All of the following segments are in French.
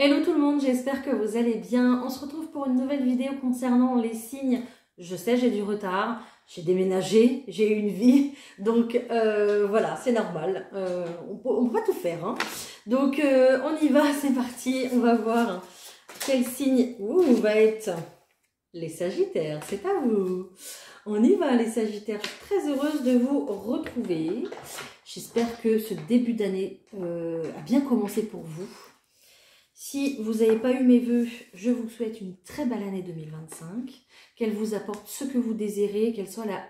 Hello tout le monde, j'espère que vous allez bien. On se retrouve pour une nouvelle vidéo concernant les signes. Je sais, j'ai du retard, j'ai déménagé, j'ai eu une vie, donc voilà, c'est normal. On peut pas tout faire, hein. Donc on y va, c'est parti. On va voir quel signe va être les Sagittaires. C'est à vous. On y va les Sagittaires. Je suis très heureuse de vous retrouver. J'espère que ce début d'année a bien commencé pour vous. Si vous n'avez pas eu mes vœux, je vous souhaite une très belle année 2025, qu'elle vous apporte ce que vous désirez, qu'elle soit à la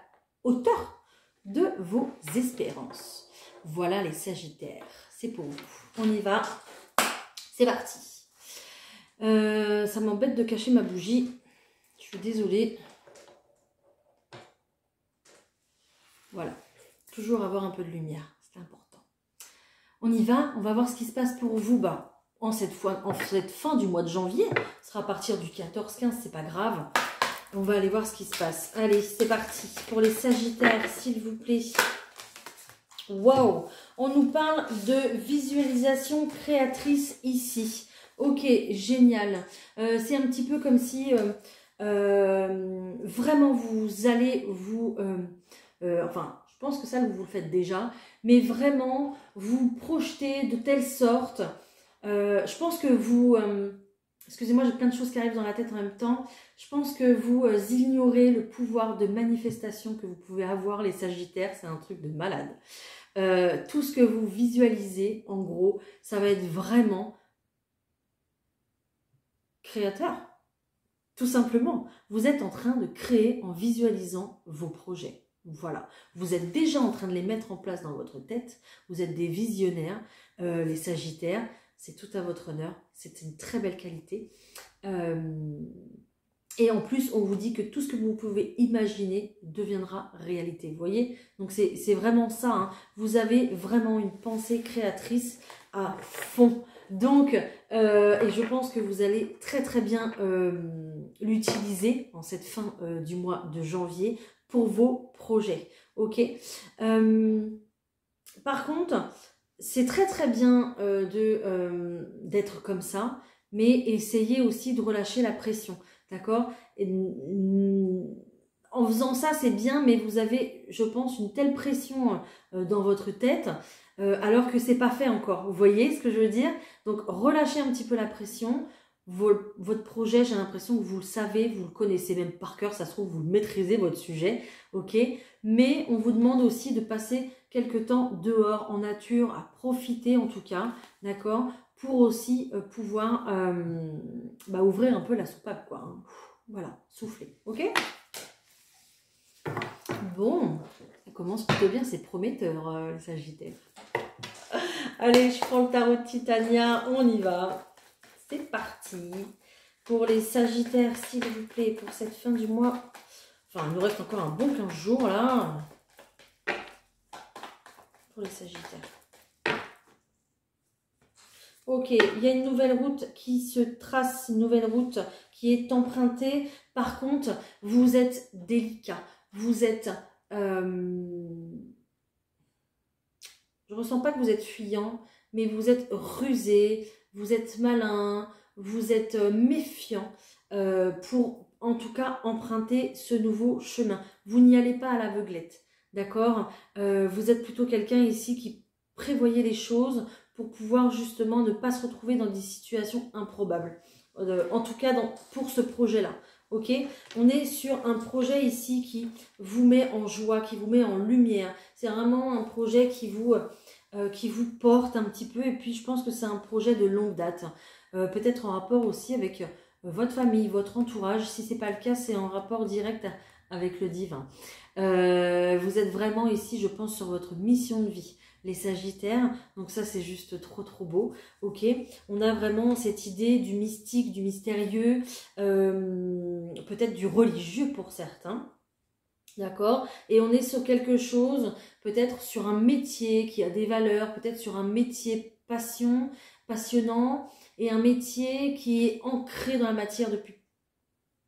hauteur de vos espérances. Voilà les Sagittaires, c'est pour vous. On y va, c'est parti. Ça m'embête de cacher ma bougie, je suis désolée. Voilà, toujours avoir un peu de lumière, c'est important. On y va, on va voir ce qui se passe pour vous. En cette fin du mois de janvier, ce sera à partir du 14-15, c'est pas grave. On va aller voir ce qui se passe. Allez, c'est parti. Pour les Sagittaires, s'il vous plaît. Waouh! On nous parle de visualisation créatrice ici. Ok, génial. C'est un petit peu comme si vraiment vous allez vous... enfin, je pense que ça, vous le faites déjà. Mais vraiment, vous projetez de telle sorte... je pense que vous... excusez-moi, j'ai plein de choses qui arrivent dans la tête en même temps. Je pense que vous ignorez le pouvoir de manifestation que vous pouvez avoir, les Sagittaires. C'est un truc de malade. Tout ce que vous visualisez, en gros, ça va être vraiment créateur. Tout simplement. Vous êtes en train de créer en visualisant vos projets. Voilà. Vous êtes déjà en train de les mettre en place dans votre tête. Vous êtes des visionnaires, les Sagittaires. C'est tout à votre honneur, c'est une très belle qualité. Et en plus, on vous dit que tout ce que vous pouvez imaginer deviendra réalité. Vous voyez? Donc c'est vraiment ça, hein. Vous avez vraiment une pensée créatrice à fond. Donc, et je pense que vous allez très très bien l'utiliser en cette fin du mois de janvier pour vos projets. Ok. Par contre... c'est très très bien d'être comme ça, mais essayez aussi de relâcher la pression, d'accord? En faisant ça, c'est bien, mais vous avez, je pense, une telle pression dans votre tête, alors que c'est pas fait encore. Vous voyez ce que je veux dire? Donc, relâchez un petit peu la pression. Votre projet, j'ai l'impression que vous le savez, vous le connaissez même par cœur, ça se trouve, vous le maîtrisez, votre sujet, ok? Mais on vous demande aussi de passer quelques temps dehors, en nature, à profiter en tout cas, d'accord? Pour aussi pouvoir ouvrir un peu la soupape, quoi. Hein. Voilà, souffler, ok? Bon, ça commence plutôt bien, c'est prometteur, les Sagittaires. Allez, je prends le tarot de Titania, on y va. C'est parti. Pour les Sagittaires, s'il vous plaît, pour cette fin du mois. Enfin, il nous reste encore un bon 15 jours, là. Pour les Sagittaires. Ok, il y a une nouvelle route qui se trace, une nouvelle route qui est empruntée. Par contre, vous êtes délicat. Vous êtes... je ressens pas que vous êtes fuyant, mais vous êtes rusé, vous êtes malin, vous êtes méfiant pour, en tout cas, emprunter ce nouveau chemin. Vous n'y allez pas à l'aveuglette, d'accord? Vous êtes plutôt quelqu'un ici qui prévoyait les choses pour pouvoir justement ne pas se retrouver dans des situations improbables. En tout cas, pour ce projet-là. Ok, on est sur un projet ici qui vous met en joie, qui vous met en lumière. C'est vraiment un projet qui vous porte un petit peu. Et puis, je pense que c'est un projet de longue date. Peut-être en rapport aussi avec votre famille, votre entourage. Si ce n'est pas le cas, c'est en rapport direct avec le divin. Vous êtes vraiment ici, je pense, sur votre mission de vie. Les Sagittaires, donc ça c'est juste trop trop beau, ok. On a vraiment cette idée du mystique, du mystérieux, peut-être du religieux pour certains, d'accord. Et on est sur quelque chose, peut-être sur un métier qui a des valeurs, peut-être sur un métier passionnant, et un métier qui est ancré dans la matière depuis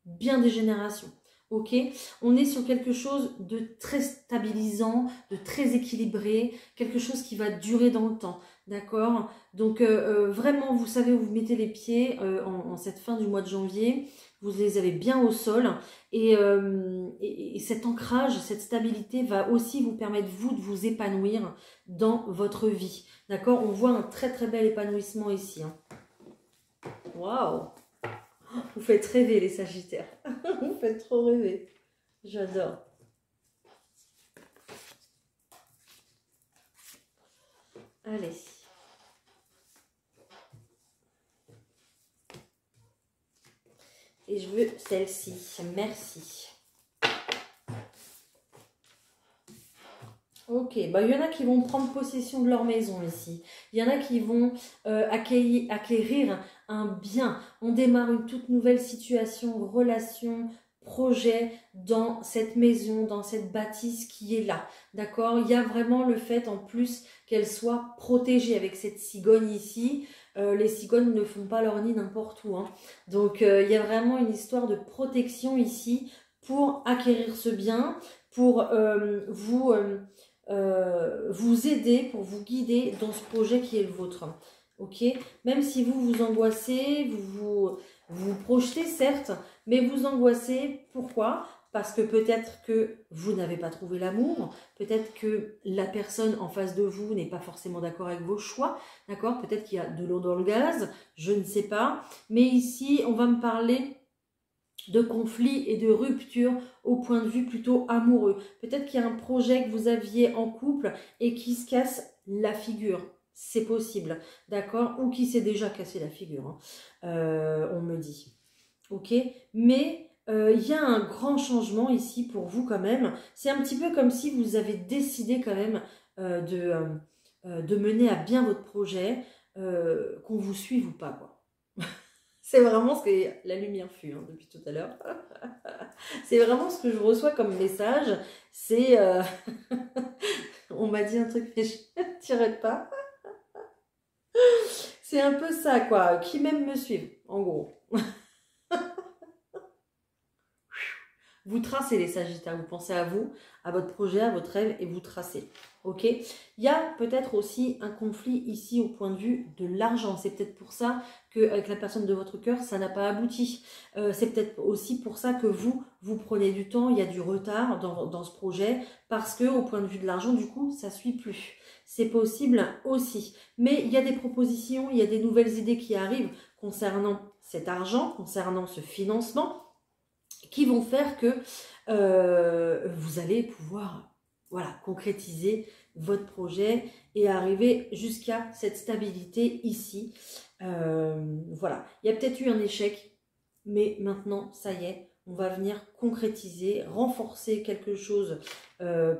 bien des générations. Ok, on est sur quelque chose de très stabilisant, de très équilibré, quelque chose qui va durer dans le temps, d'accord? Donc vraiment, vous savez où vous mettez les pieds en cette fin du mois de janvier. Vous les avez bien au sol et cet ancrage, cette stabilité va aussi vous permettre, vous, de vous épanouir dans votre vie. D'accord? On voit un très très bel épanouissement ici. Hein. Waouh! Vous faites rêver les Sagittaires. Vous faites trop rêver. J'adore. Allez. Et je veux celle-ci. Merci. Ok, bah, il y en a qui vont prendre possession de leur maison ici. Il y en a qui vont acquérir un bien. On démarre une toute nouvelle situation, relation, projet dans cette maison, dans cette bâtisse qui est là. D'accord? Il y a vraiment le fait en plus qu'elle soit protégée avec cette cigogne ici. Les cigognes ne font pas leur nid n'importe où. Hein. Donc il y a vraiment une histoire de protection ici pour acquérir ce bien, pour vous aider, pour vous guider dans ce projet qui est le vôtre. Ok? Même si vous vous angoissez, vous projetez certes, mais vous angoissez. Pourquoi? Parce que peut-être que vous n'avez pas trouvé l'amour, peut-être que la personne en face de vous n'est pas forcément d'accord avec vos choix, d'accord? Peut-être qu'il y a de l'eau dans le gaz, je ne sais pas. Mais ici, on va me parler de conflits et de ruptures au point de vue plutôt amoureux. Peut-être qu'il y a un projet que vous aviez en couple et qui se casse la figure. C'est possible, d'accord? Ou qui s'est déjà cassé la figure, hein. On me dit. Ok? Mais il y a un grand changement ici pour vous quand même. C'est un petit peu comme si vous avez décidé quand même de mener à bien votre projet, qu'on vous suive ou pas, quoi. C'est vraiment ce que la lumière fut hein, depuis tout à l'heure. C'est vraiment ce que je reçois comme message. C'est... on m'a dit un truc, mais je ne tirerai pas. C'est un peu ça, quoi. Qui même me suivent, en gros. Vous tracez les Sagittaires, vous pensez à vous, à votre projet, à votre rêve et vous tracez. Ok? Il y a peut-être aussi un conflit ici au point de vue de l'argent. C'est peut-être pour ça qu'avec la personne de votre cœur, ça n'a pas abouti. C'est peut-être aussi pour ça que vous prenez du temps, il y a du retard dans ce projet parce que au point de vue de l'argent, du coup, ça ne suit plus. C'est possible aussi. Mais il y a des propositions, il y a des nouvelles idées qui arrivent concernant cet argent, concernant ce financement, qui vont faire que vous allez pouvoir concrétiser votre projet et arriver jusqu'à cette stabilité ici. Voilà, il y a peut-être eu un échec, mais maintenant, ça y est, on va venir concrétiser, renforcer quelque chose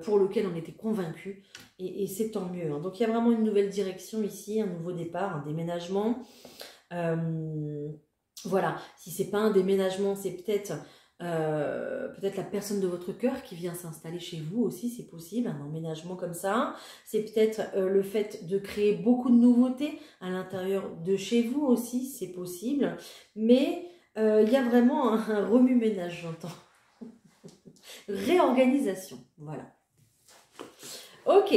pour lequel on était convaincu, et c'est tant mieux. Hein. Donc, il y a vraiment une nouvelle direction ici, un nouveau départ, un déménagement. Voilà, si c'est pas un déménagement, c'est peut-être la personne de votre cœur qui vient s'installer chez vous aussi, c'est possible, un emménagement comme ça. C'est peut-être le fait de créer beaucoup de nouveautés à l'intérieur de chez vous aussi, c'est possible. Mais il y a vraiment un remue-ménage, j'entends. Réorganisation, voilà. Ok.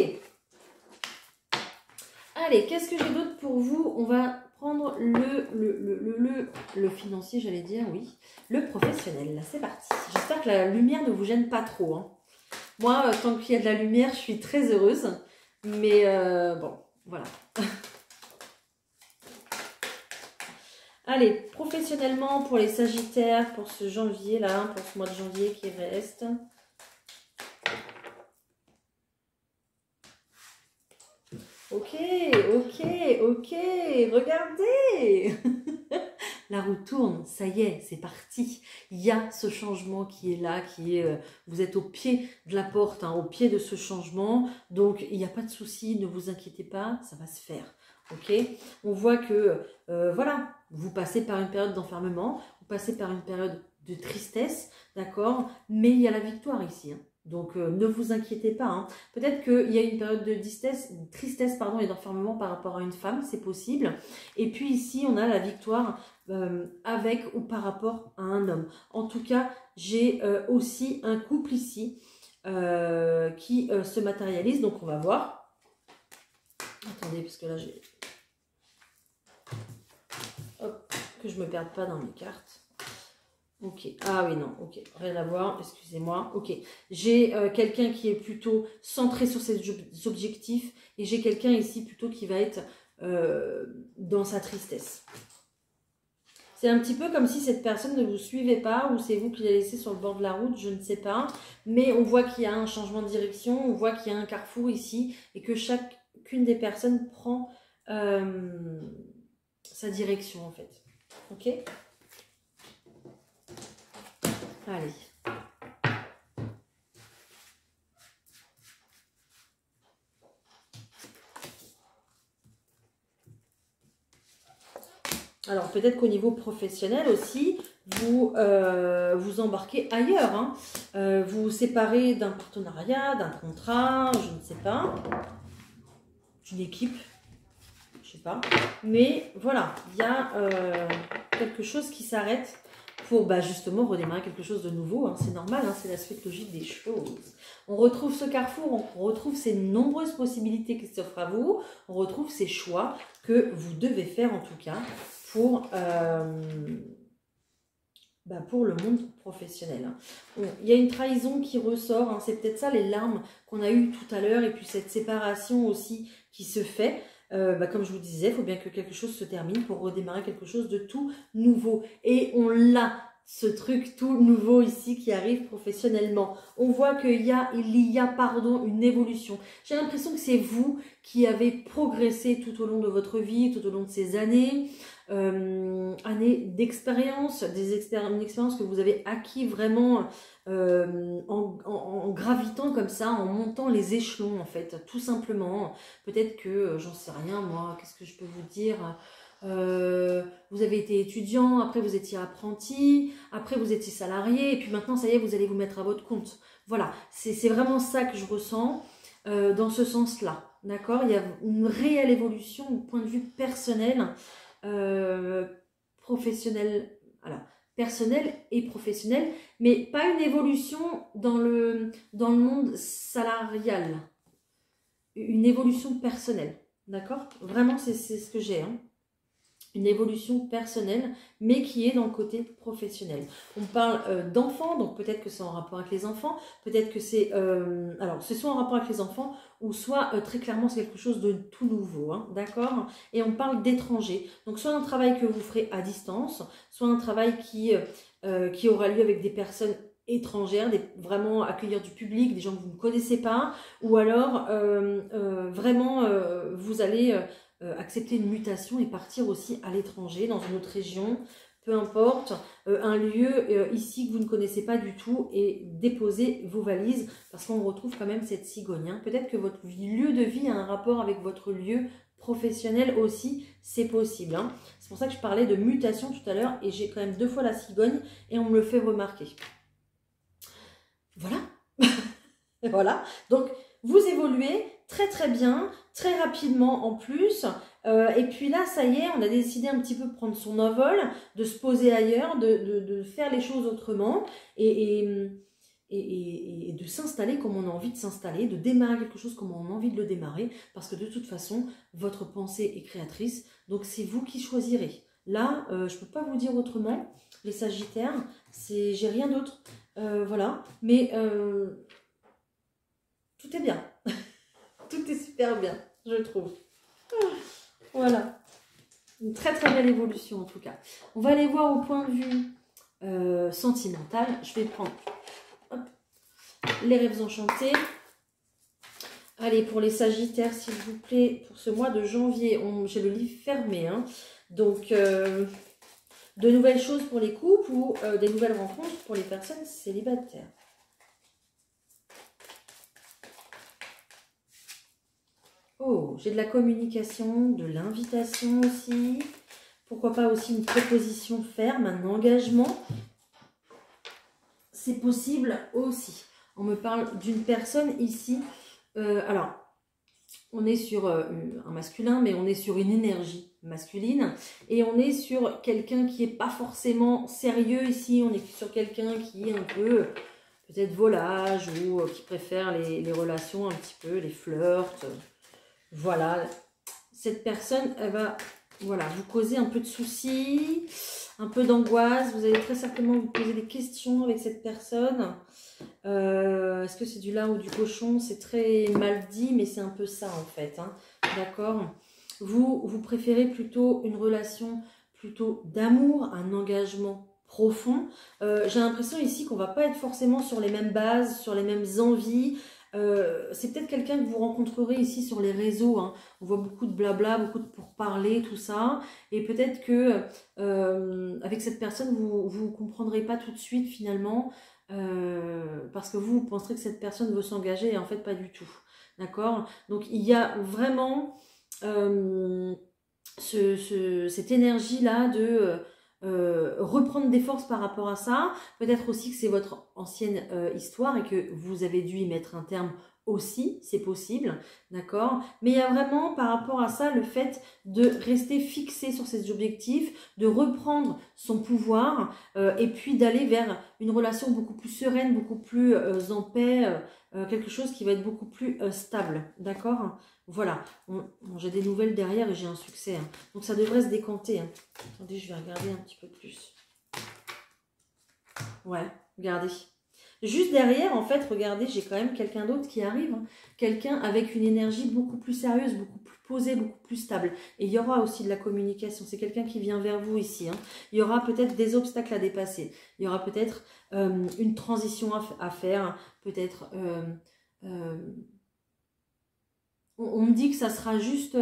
Allez, qu'est-ce que j'ai d'autre pour vous? On va prendre le financier, j'allais dire, oui. Le professionnel, là, c'est parti. J'espère que la lumière ne vous gêne pas trop. Hein. Moi, tant qu'il y a de la lumière, je suis très heureuse. Mais bon, voilà. Allez, professionnellement, pour les Sagittaires, pour ce janvier-là, pour ce mois de janvier qui reste... Ok, regardez. La roue tourne, ça y est, c'est parti. Il y a ce changement qui est là, vous êtes au pied de la porte, hein, au pied de ce changement. Donc, il n'y a pas de souci, ne vous inquiétez pas, ça va se faire. Ok? On voit que, voilà, vous passez par une période d'enfermement, vous passez par une période de tristesse, d'accord? Mais il y a la victoire ici, hein. Donc, ne vous inquiétez pas. Hein. Peut-être qu'il y a une période de tristesse et d'enfermement par rapport à une femme, c'est possible. Et puis ici, on a la victoire avec ou par rapport à un homme. En tout cas, j'ai aussi un couple ici qui se matérialise. Donc, on va voir. Attendez, parce que là, j'ai... Hop, que je me perde pas dans mes cartes. Ok, ah oui, non, ok, rien à voir, excusez-moi. Ok, j'ai quelqu'un qui est plutôt centré sur ses objectifs et j'ai quelqu'un ici plutôt qui va être dans sa tristesse. C'est un petit peu comme si cette personne ne vous suivait pas ou c'est vous qui l'avez laissé sur le bord de la route, je ne sais pas. Mais on voit qu'il y a un changement de direction, on voit qu'il y a un carrefour ici et que chacune des personnes prend sa direction en fait. Ok ? Allez. Alors peut-être qu'au niveau professionnel aussi, vous vous embarquez ailleurs. Hein. Vous vous séparez d'un partenariat, d'un contrat, je ne sais pas, d'une équipe, je ne sais pas. Mais voilà, il y a quelque chose qui s'arrête pour justement redémarrer quelque chose de nouveau. Hein. C'est normal, hein, c'est la suite logique des choses. On retrouve ce carrefour, on retrouve ces nombreuses possibilités qui s'offrent à vous, on retrouve ces choix que vous devez faire en tout cas pour le monde professionnel. Bon, il y a une trahison qui ressort, hein, c'est peut-être ça les larmes qu'on a eues tout à l'heure et puis cette séparation aussi qui se fait. Comme je vous disais, il faut bien que quelque chose se termine pour redémarrer quelque chose de tout nouveau. Et on l'a, ce truc tout nouveau ici qui arrive professionnellement. On voit qu'il y a une évolution. J'ai l'impression que c'est vous qui avez progressé tout au long de votre vie, tout au long de ces années. Années d'expérience, une expérience que vous avez acquis vraiment en gravitant comme ça, en montant les échelons en fait, tout simplement. Peut-être que, j'en sais rien moi, qu'est-ce que je peux vous dire, vous avez été étudiant, après vous étiez apprenti, après vous étiez salarié, et puis maintenant ça y est, vous allez vous mettre à votre compte. Voilà, c'est vraiment ça que je ressens dans ce sens-là, d'accord? Il y a une réelle évolution au point de vue personnel, professionnel, alors personnel et professionnel, mais pas une évolution dans le monde salarial, une évolution personnelle, d'accord? Vraiment, c'est ce que j'ai, hein. Une évolution personnelle, mais qui est dans le côté professionnel. On parle d'enfants, donc peut-être que c'est en rapport avec les enfants, peut-être que c'est... alors, c'est soit en rapport avec les enfants, ou soit très clairement c'est quelque chose de tout nouveau, hein, d'accord? Et on parle d'étrangers. Donc soit un travail que vous ferez à distance, soit un travail qui aura lieu avec des personnes étrangères, vraiment accueillir du public, des gens que vous ne connaissez pas, ou alors vraiment vous allez... accepter une mutation et partir aussi à l'étranger, dans une autre région, peu importe, un lieu ici que vous ne connaissez pas du tout et déposer vos valises parce qu'on retrouve quand même cette cigogne. Hein. Peut-être que votre lieu de vie a un rapport avec votre lieu professionnel aussi, c'est possible. Hein. C'est pour ça que je parlais de mutation tout à l'heure et j'ai quand même 2 fois la cigogne et on me le fait remarquer. Voilà. Voilà. Donc, vous évoluez très très bien, très rapidement en plus. Et puis là, ça y est, on a décidé un petit peu de prendre son envol, de se poser ailleurs, de faire les choses autrement et de s'installer comme on a envie de s'installer, de démarrer quelque chose comme on a envie de le démarrer, parce que de toute façon, votre pensée est créatrice, donc c'est vous qui choisirez. Là, je ne peux pas vous dire autrement, les Sagittaires, j'ai rien d'autre, voilà, mais tout est bien, tout est super bien, je trouve. Voilà, une très très belle évolution en tout cas. On va aller voir au point de vue sentimental. Je vais prendre les rêves enchantés. Allez, pour les Sagittaires, s'il vous plaît, pour ce mois de janvier, j'ai le livre fermé. Hein. Donc, de nouvelles choses pour les couples ou des nouvelles rencontres pour les personnes célibataires. Oh, j'ai de la communication, de l'invitation aussi. Pourquoi pas aussi une proposition ferme, un engagement. C'est possible aussi. On me parle d'une personne ici. Alors, on est sur un masculin, mais on est sur une énergie masculine. Et on est sur quelqu'un qui n'est pas forcément sérieux ici. On est sur quelqu'un qui est un peu, peut-être volage ou qui préfère les relations un petit peu, les flirts. Voilà, cette personne, elle va, voilà, vous causer un peu de soucis, un peu d'angoisse. Vous allez très certainement vous poser des questions avec cette personne. Est-ce que c'est du lard ou du cochon? C'est très mal dit, mais c'est un peu ça en fait. Hein. D'accord? Vous préférez plutôt une relation plutôt d'amour, un engagement profond. J'ai l'impression ici qu'on ne va pas être forcément sur les mêmes bases, sur les mêmes envies. C'est peut-être quelqu'un que vous rencontrerez ici sur les réseaux. Hein. On voit beaucoup de blabla, beaucoup de pourparlers, tout ça. Et peut-être que avec cette personne, vous ne comprendrez pas tout de suite finalement. Parce que vous penserez que cette personne veut s'engager et en fait pas du tout. D'accord? Donc il y a vraiment cette énergie-là de reprendre des forces par rapport à ça. Peut-être aussi que c'est votre ancienne histoire et que vous avez dû y mettre un terme aussi, c'est possible, d'accord? Mais il y a vraiment par rapport à ça le fait de rester fixé sur ses objectifs, de reprendre son pouvoir et puis d'aller vers une relation beaucoup plus sereine, beaucoup plus en paix, quelque chose qui va être beaucoup plus stable, d'accord? Voilà, bon, j'ai des nouvelles derrière et j'ai un succès, hein. Donc ça devrait se décanter. Hein. Attendez, je vais regarder un petit peu plus. Ouais, regardez. Juste derrière, en fait, regardez, j'ai quand même quelqu'un d'autre qui arrive. Hein. Quelqu'un avec une énergie beaucoup plus sérieuse, beaucoup plus posée, beaucoup plus stable. Et il y aura aussi de la communication. C'est quelqu'un qui vient vers vous ici. Hein. Il y aura peut-être des obstacles à dépasser. Il y aura peut-être une transition à faire. Peut-être... on me dit que ça sera juste...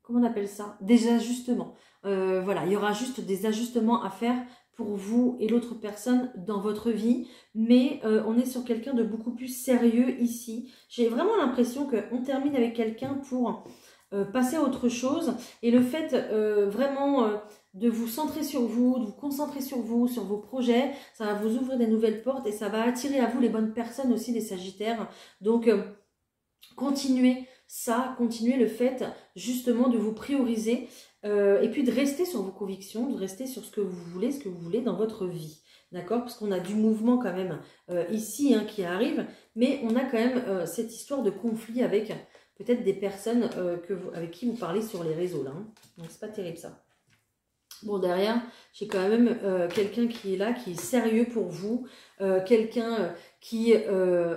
comment on appelle ça? Des ajustements. Voilà, il y aura juste des ajustements à faire pour vous et l'autre personne dans votre vie, mais on est sur quelqu'un de beaucoup plus sérieux ici. J'ai vraiment l'impression qu'on termine avec quelqu'un pour passer à autre chose, et le fait vraiment de vous centrer sur vous, de vous concentrer sur vous, sur vos projets, ça va vous ouvrir des nouvelles portes et ça va attirer à vous les bonnes personnes aussi, les Sagittaires. Donc continuez ça, continuez le fait justement de vous prioriser et puis de rester sur vos convictions, de rester sur ce que vous voulez dans votre vie. D'accord? Parce qu'on a du mouvement quand même ici hein, qui arrive, mais on a quand même cette histoire de conflit avec peut-être des personnes avec qui vous parlez sur les réseaux là. Hein. Donc c'est pas terrible ça. Bon, derrière, j'ai quand même quelqu'un qui est là, qui est sérieux pour vous, quelqu'un qui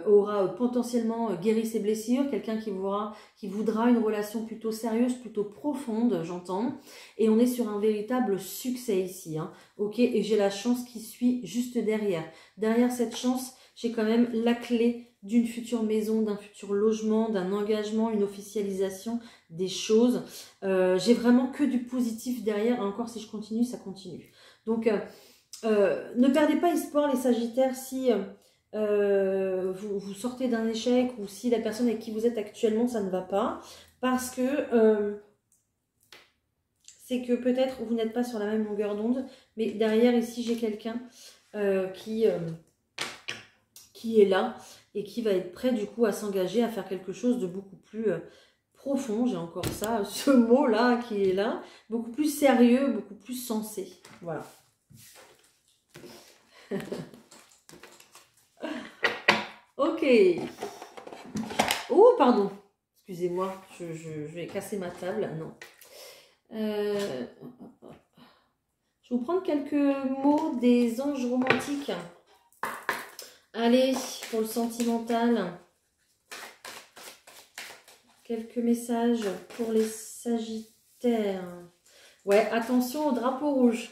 aura potentiellement guéri ses blessures, quelqu'un qui voudra une relation plutôt sérieuse, plutôt profonde, j'entends. Et on est sur un véritable succès ici, hein, ok? Et j'ai la chance qui suit juste derrière. Derrière cette chance, j'ai quand même la clé d'une future maison, d'un futur logement, d'un engagement, une officialisation des choses. J'ai vraiment que du positif derrière. Encore si je continue, ça continue. Donc, ne perdez pas espoir les Sagittaires si vous sortez d'un échec ou si la personne avec qui vous êtes actuellement, ça ne va pas. Parce que c'est que peut-être vous n'êtes pas sur la même longueur d'onde. Mais derrière, ici, j'ai quelqu'un qui est là et qui va être prêt du coup à s'engager, à faire quelque chose de beaucoup plus profond, j'ai encore ça, ce mot-là qui est là, beaucoup plus sérieux, beaucoup plus sensé. Voilà. Ok. Oh, pardon. Excusez-moi, je vais casser ma table. Non. Je vais vous prendre quelques mots des anges romantiques. Allez, pour le sentimental. Quelques messages pour les Sagittaires. Ouais, attention au drapeau rouge.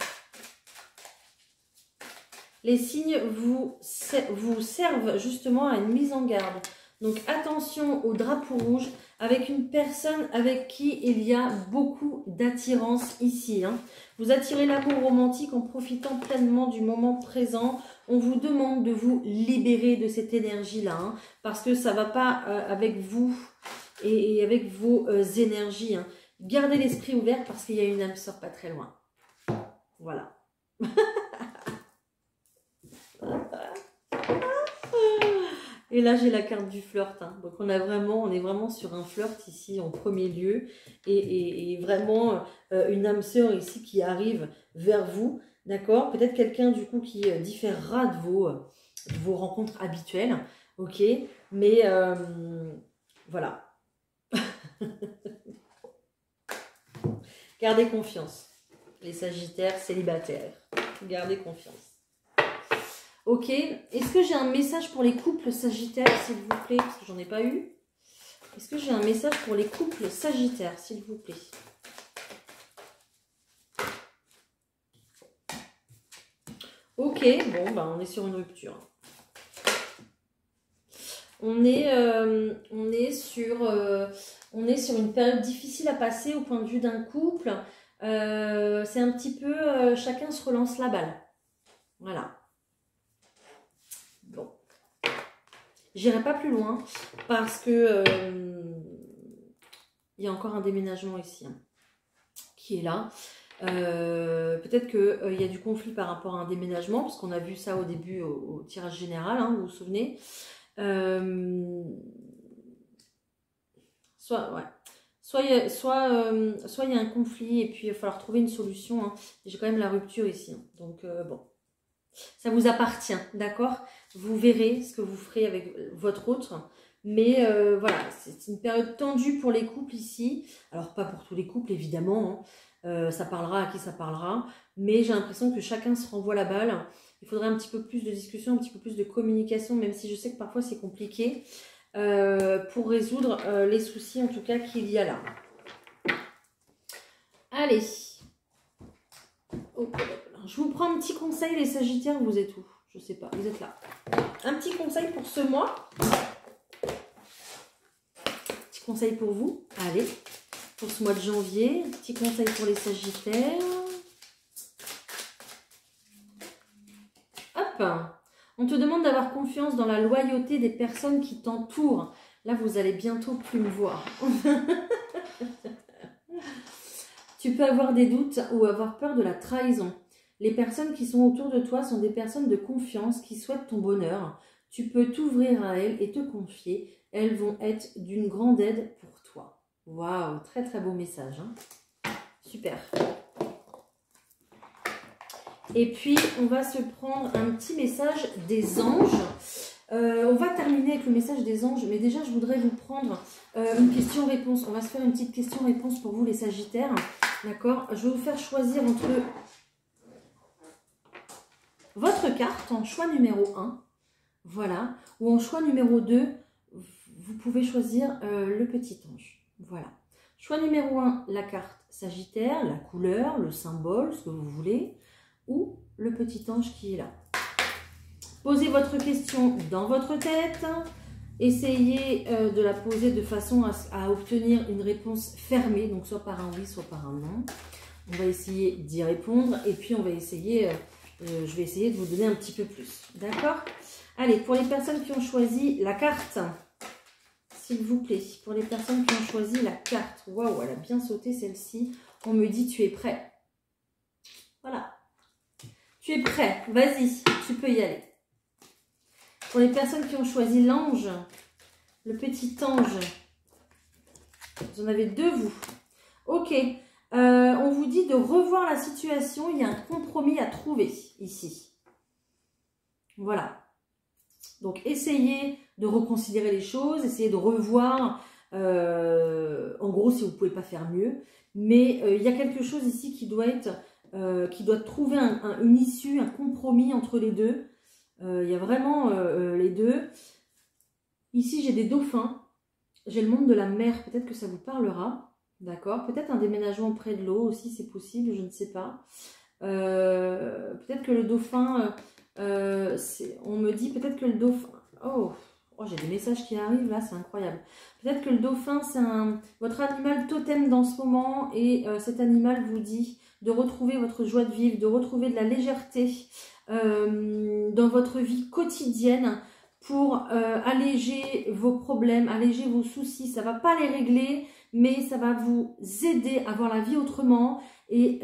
Les signes vous servent justement à une mise en garde. Donc attention au drapeau rouge avec une personne avec qui il y a beaucoup d'attirance ici. Hein. Vous attirez l'amour romantique en profitant pleinement du moment présent. On vous demande de vous libérer de cette énergie-là. Hein, parce que ça ne va pas avec vous et avec vos énergies. Hein. Gardez l'esprit ouvert parce qu'il y a une âme sœur pas très loin. Voilà. Et là, j'ai la carte du flirt. Hein. Donc, on est vraiment sur un flirt ici en premier lieu. Et vraiment une âme sœur ici qui arrive vers vous. D'accord? Peut-être quelqu'un du coup qui différera de vos rencontres habituelles. Ok? Mais voilà. Gardez confiance. Les Sagittaires célibataires. Gardez confiance. Ok. Est-ce que j'ai un message pour les couples Sagittaires, s'il vous plaît? Parce que j'en ai pas eu. Est-ce que j'ai un message pour les couples Sagittaires, s'il vous plaît? Ok. Bon, bah, on est sur une rupture. On est sur une période difficile à passer au point de vue d'un couple. C'est un petit peu chacun se relance la balle. Voilà. Bon. J'irai pas plus loin parce que il y a encore un déménagement ici hein, qui est là. Peut-être qu'il y a du conflit par rapport à un déménagement parce qu'on a vu ça au début au tirage général, hein, vous vous souvenez. Soit il y a un conflit et puis il va falloir trouver une solution. Hein. J'ai quand même la rupture ici. Hein. Donc bon, ça vous appartient, d'accord? Vous verrez ce que vous ferez avec votre autre. Mais voilà, c'est une période tendue pour les couples ici. Alors pas pour tous les couples évidemment. Hein. Ça parlera à qui ça parlera. Mais j'ai l'impression que chacun se renvoie la balle. Il faudrait un petit peu plus de discussion, un petit peu plus de communication, même si je sais que parfois c'est compliqué, pour résoudre les soucis en tout cas qu'il y a là. Allez. Okay. Je vous prends un petit conseil les Sagittaires, vous êtes où? Je sais pas, vous êtes là. Un petit conseil pour ce mois. Petit conseil pour vous. Allez, pour ce mois de janvier. Petit conseil pour les Sagittaires. On te demande d'avoir confiance dans la loyauté des personnes qui t'entourent. Là, vous allez bientôt plus me voir. Tu peux avoir des doutes ou avoir peur de la trahison. Les personnes qui sont autour de toi sont des personnes de confiance qui souhaitent ton bonheur. Tu peux t'ouvrir à elles et te confier. Elles vont être d'une grande aide pour toi. Waouh, très très beau message. Hein. Super. Et puis, on va se prendre un petit message des anges. On va terminer avec le message des anges. Mais déjà, je voudrais vous prendre une question-réponse. On va se faire une petite question-réponse pour vous, les Sagittaires. D'accord? Je vais vous faire choisir entre votre carte en choix numéro 1. Voilà. Ou en choix numéro 2, vous pouvez choisir le petit ange. Voilà. Choix numéro 1, la carte Sagittaire, la couleur, le symbole, ce que vous voulez. Ou le petit ange qui est là. Posez votre question dans votre tête. Essayez de la poser de façon à obtenir une réponse fermée, donc soit par un oui, soit par un non. On va essayer d'y répondre et puis on va essayer, je vais essayer de vous donner un petit peu plus. D'accord? Allez, pour les personnes qui ont choisi la carte, s'il vous plaît, pour les personnes qui ont choisi la carte, waouh, elle a bien sauté celle-ci. On me dit tu es prêt. Voilà. Tu es prêt, vas-y, tu peux y aller. Pour les personnes qui ont choisi l'ange, le petit ange, vous en avez deux, vous. Ok, on vous dit de revoir la situation, il y a un compromis à trouver ici. Voilà. Donc, essayez de reconsidérer les choses, essayez de revoir, en gros, si vous ne pouvez pas faire mieux. Mais il y a quelque chose ici qui doit être... qui doit trouver une issue, un compromis entre les deux. Il y a vraiment les deux. Ici, j'ai des dauphins. J'ai le monde de la mer. Peut-être que ça vous parlera. D'accord? Peut-être un déménagement près de l'eau aussi, c'est possible. Je ne sais pas. Peut-être que le dauphin... on me dit peut-être que le dauphin... Oh, j'ai des messages qui arrivent là, c'est incroyable. Peut-être que le dauphin, c'est votre animal totem dans ce moment. Et cet animal vous dit... de retrouver votre joie de vivre, de retrouver de la légèreté dans votre vie quotidienne pour alléger vos problèmes, alléger vos soucis. Ça ne va pas les régler, mais ça va vous aider à voir la vie autrement et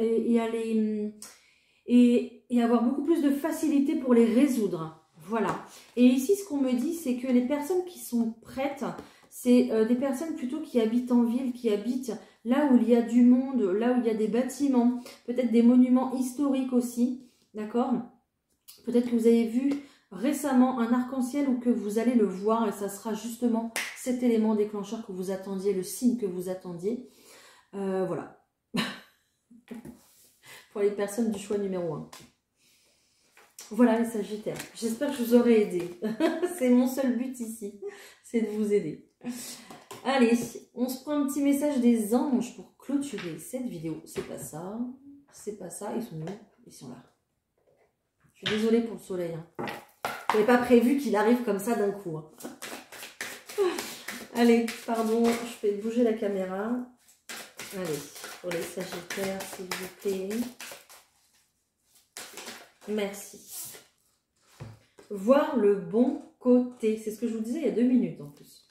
avoir beaucoup plus de facilité pour les résoudre. Voilà. Et ici, ce qu'on me dit, c'est que les personnes qui sont prêtes, c'est des personnes plutôt qui habitent en ville, qui habitent là où il y a du monde, là où il y a des bâtiments, peut-être des monuments historiques aussi, d'accord? Peut-être que vous avez vu récemment un arc-en-ciel ou que vous allez le voir et ça sera justement cet élément déclencheur que vous attendiez, le signe que vous attendiez. Voilà. pour les personnes du choix numéro 1. Voilà les Sagittaires. J'espère que je vous aurai aidé. C'est mon seul but ici, c'est de vous aider. Allez, on se prend un petit message des anges pour clôturer cette vidéo. C'est pas ça, ils sont où? Ils sont là. Je suis désolée pour le soleil. Hein. Je n'avais pas prévu qu'il arrive comme ça d'un coup. Hein. Allez, pardon, je fais bouger la caméra. Allez, pour les Sagittaires, s'il vous plaît. Merci. Voir le bon côté. C'est ce que je vous disais il y a 2 minutes en plus.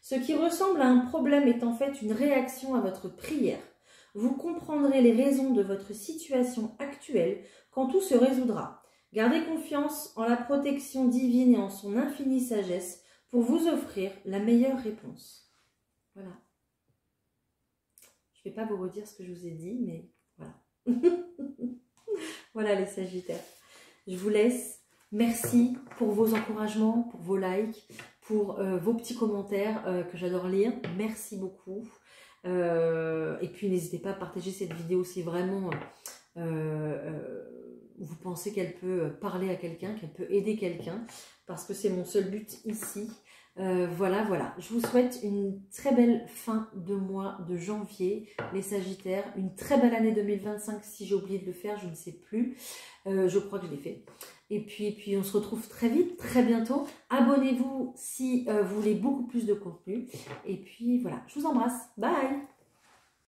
Ce qui ressemble à un problème est en fait une réaction à votre prière. Vous comprendrez les raisons de votre situation actuelle quand tout se résoudra. Gardez confiance en la protection divine et en son infinie sagesse pour vous offrir la meilleure réponse. Voilà. Je ne vais pas vous redire ce que je vous ai dit, mais voilà. Voilà les Sagittaires. Je vous laisse. Merci pour vos encouragements, pour vos likes, pour vos petits commentaires que j'adore lire. Merci beaucoup. Et puis n'hésitez pas à partager cette vidéo si vraiment vous pensez qu'elle peut parler à quelqu'un, qu'elle peut aider quelqu'un, parce que c'est mon seul but ici. Voilà. Je vous souhaite une très belle fin de mois de janvier, les Sagittaires. Une très belle année 2025, si j'ai oublié de le faire, je ne sais plus. Je crois que je l'ai fait. Et puis on se retrouve très vite, très bientôt. Abonnez-vous si vous voulez beaucoup plus de contenu. Et puis voilà, je vous embrasse. Bye!